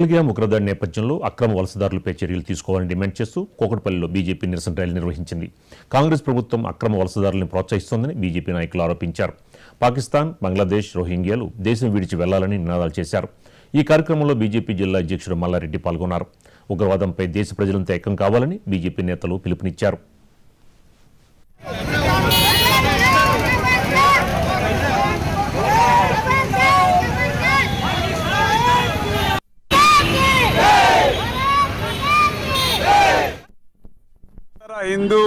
ఉగ్రదాడి నేపథ్యంలో అక్రమ వలసదారులపై చర్యలు తీసుకోవాలని డిమాండ్ చేస్తూ కూకట్పల్లిలో బీజేపీ నిరసన ర్యాలీ నిర్వహించింది. కాంగ్రెస్ ప్రభుత్వం అక్రమ వలసదారులను ప్రోత్సహిస్తోందని బీజేపీ నాయకులు ఆరోపించారు. పాకిస్తాన్, బంగ్లాదేశ్, రోహింగ్యాలు దేశం విడిచి వెళ్లాలని నినాదాలు చేశారు. ఈ కార్యక్రమంలో బీజేపీ జిల్లా అధ్యక్షుడు మల్లారెడ్డి పాల్గొన్నారు. ఉగ్రవాదంపై దేశ ప్రజలంతా ఏకం కావాలని బీజేపీ నేతలు పిలుపునిచ్చారు. హిందూ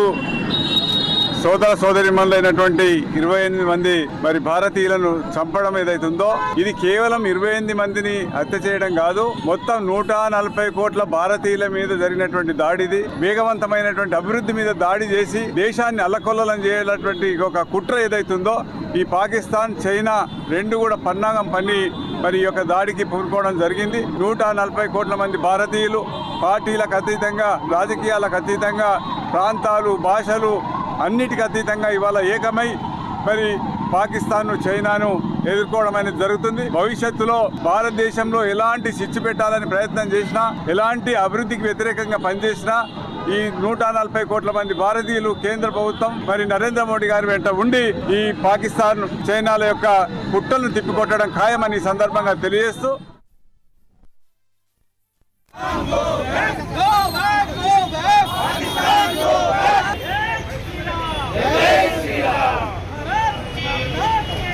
సోదర సోదరిమణులైనటువంటి 28 మంది మరి భారతీయులను చంపడం ఏదైతుందో ఇది కేవలం 28 మందిని హత్య చేయడం కాదు, మొత్తం 140 కోట్ల భారతీయుల మీద జరిగినటువంటి దాడిది. వేగవంతమైనటువంటి అభివృద్ధి మీద దాడి చేసి దేశాన్ని అల్లకొల్లలం చేయాలన్నటువంటి ఒక కుట్ర ఏదైతుందో ఈ పాకిస్తాన్, చైనా రెండు కూడా పన్నాగం పన్ని మరి ఈ యొక్క దాడికి పూనుకోవడం జరిగింది. 140 కోట్ల మంది భారతీయులు పార్టీలకు అతీతంగా, రాజకీయాలకు అతీతంగా, ప్రాంతాలు, భాషలు అన్నిటికీ అతీతంగా ఇవాళ ఏకమై మరి పాకిస్తాన్ను, చైనాను ఎదుర్కోవడం అనేది జరుగుతుంది. భవిష్యత్తులో భారతదేశంలో ఎలాంటి చిచ్చు పెట్టాలని ప్రయత్నం చేసినా, ఎలాంటి అభివృద్ధికి వ్యతిరేకంగా పనిచేసినా ఈ 140 కోట్ల మంది భారతీయులు కేంద్ర ప్రభుత్వం మరి నరేంద్ర మోడీ గారి వెంట ఉండి ఈ పాకిస్తాన్, చైనాల యొక్క పుట్టలను తిప్పికొట్టడం ఖాయమని సందర్భంగా తెలియజేస్తూ